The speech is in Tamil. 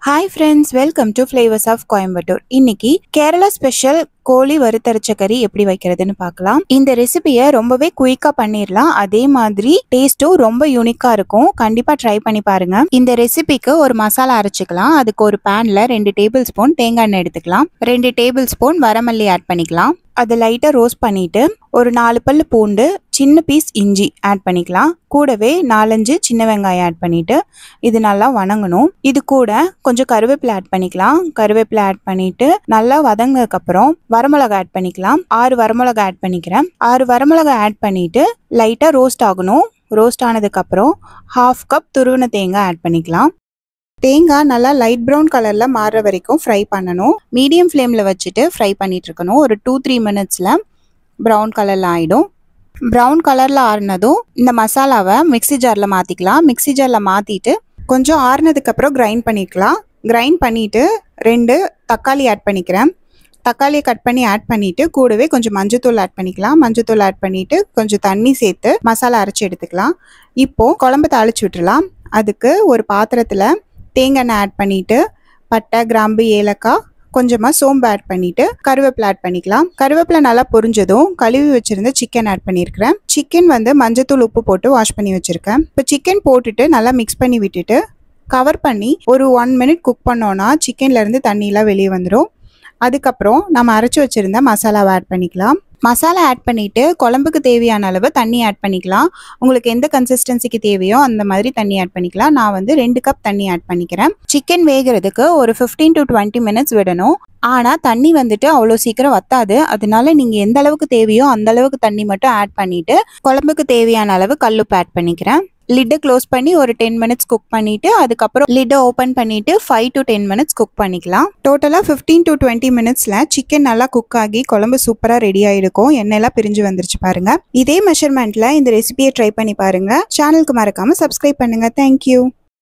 Hi friends, welcome to Flavors of Coimbatore. இன்னைக்கு கேரளா ஸ்பெஷல் கோழி வறுத்தரைச்ச கறி எப்படி வைக்கிறதுன்னு பார்க்கலாம். இந்த ரெசிபியை ரொம்பவே குயிக்கா பண்ணிடலாம். அதே மாதிரி டேஸ்ட்டும் ரொம்ப யூனிக்கா இருக்கும். கண்டிப்பா ட்ரை பண்ணி பாருங்க. இந்த ரெசிபிக்கு ஒரு மசாலா அரைச்சிக்கலாம். அதுக்கு ஒரு பேன்ல 2 டேபிள் ஸ்பூன் தேங்காய் எண்ணெய் எடுத்துக்கலாம். 2 டேபிள் ஸ்பூன் வரமல்லி ஆட் பண்ணிக்கலாம். அதை லைட்டா ரோஸ்ட் பண்ணிட்டு ஒரு 4 பல்லு பூண்டு, சின்ன பீஸ் இஞ்சி ஆட் பண்ணிக்கலாம். கூடவே 4-5 சின்ன வெங்காயம் ஆட் பண்ணிட்டு இது நல்லா வணங்கணும். இது கூட கொஞ்சம் கருவேப்பிலை ஆட் பண்ணிக்கலாம். கருவேப்பிலை ஆட் பண்ணிட்டு நல்லா வதங்கினதுக்கு அப்புறம் வரமிளகா ஆட் பண்ணிக்கலாம். 6 வரமிளகா ஆட் பண்ணிக்கிறேன். 6 வரமிளகா ஆட் பண்ணிட்டு லைட்டா ரோஸ்ட் ஆகணும். ரோஸ்ட் ஆனதுக்கு அப்புறம் 1/2 கப் துருவின தேங்காய் ஆட் பண்ணிக்கலாம். தேங்காய் நல்லா லைட் ப்ரௌன் கலர்ல மாறுற வரைக்கும் ஃப்ரை பண்ணணும். மீடியம் ஃப்ளேம்ல வச்சுட்டு ஃப்ரை பண்ணிட்டு இருக்கணும். ஒரு 2-3 மினிட்ஸ்ல ப்ரௌன் கலர்ல ஆயிடும். ப்ரௌன் கலர்ல ஆறுனதும் இந்த மசாலாவை மிக்ஸி ஜார்ல மாத்திக்கலாம். மிக்ஸி ஜார்ல மாத்திட்டு கொஞ்சம் ஆறுனதுக்கு அப்புறம் கிரைண்ட் பண்ணிக்கலாம். கிரைண்ட் பண்ணிட்டு 2 தக்காளி ஆட் பண்ணிக்கிறேன். தக்காளியை கட் பண்ணி ஆட் பண்ணிட்டு கூடவே கொஞ்சம் மஞ்சத்தூள் ஆட் பண்ணிக்கலாம். மஞ்சத்தூள் ஆட் பண்ணிட்டு கொஞ்சம் தண்ணி சேர்த்து மசாலா அரைச்சி எடுத்துக்கலாம். இப்போ குழம்பு தாளிச்சு விட்டுலாம். அதுக்கு ஒரு பாத்திரத்துல தேங்காய் எண்ணெய் ஆட் பண்ணிட்டு பட்டை, கிராம்பு, ஏலக்காய், கொஞ்சமா சோம்பு ஆட் பண்ணிட்டு கருவேப்பிலை ஆட் பண்ணிக்கலாம். கருவேப்பிலை நல்லா பொரிஞ்சதும் கழுவி வச்சிருந்த சிக்கன் ஆட் பண்ணியிருக்கிறேன். சிக்கன் மஞ்சத்தூள், உப்பு போட்டு வாஷ் பண்ணி வச்சிருக்கேன். இப்போ சிக்கன் போட்டுட்டு நல்லா மிக்ஸ் பண்ணி விட்டுட்டு கவர் பண்ணி ஒரு 1 மினிட் குக் பண்ணோன்னா சிக்கன்ல இருந்து தண்ணியெல்லாம் வெளியே வந்துடும். அதுக்கப்புறம் நம்ம அரைச்சி வச்சிருந்த மசாலாவை ஆட் பண்ணிக்கலாம். மசாலா ஆட் பண்ணிட்டு குழம்புக்கு தேவையான அளவு தண்ணி ஆட் பண்ணிக்கலாம். உங்களுக்கு எந்த கன்சிஸ்டன்சிக்கு தேவையோ அந்த மாதிரி தண்ணி ஆட் பண்ணிக்கலாம். நான் 2 கப் தண்ணி ஆட் பண்ணிக்கிறேன். சிக்கன் வேகிறதுக்கு ஒரு 15 to 20 மினிட்ஸ் விடணும். ஆனால் தண்ணி அவ்வளோ சீக்கிரம் வத்தாது. அதனால நீங்கள் எந்த அளவுக்கு தேவையோ அந்த அளவுக்கு தண்ணி மட்டும் ஆட் பண்ணிட்டு குழம்புக்கு தேவையான அளவு கல்லுப்பு ஆட் பண்ணிக்கிறேன். லிட்டை க்ளோஸ் பண்ணி ஒரு 10 மினிட்ஸ் குக் பண்ணிட்டு அதுக்கப்புறம் லிட்டை ஓப்பன் பண்ணிட்டு 5 to 10 மினிட்ஸ் குக் பண்ணிக்கலாம். டோட்டலாக 15 to 20 மினிட்ஸ்ல சிக்கன் நல்லா குக் ஆகி குழம்பு சூப்பராக ரெடி ஆயிருக்கும். எண்ணெயெல்லாம் பிரிஞ்சு வந்துருச்சு பாருங்க. இதே மெஷர்மெண்ட்ல இந்த ரெசிபியை ட்ரை பண்ணி பாருங்க. சேனலுக்கு மறக்காம சப்ஸ்கிரைப் பண்ணுங்க. தேங்க்யூ.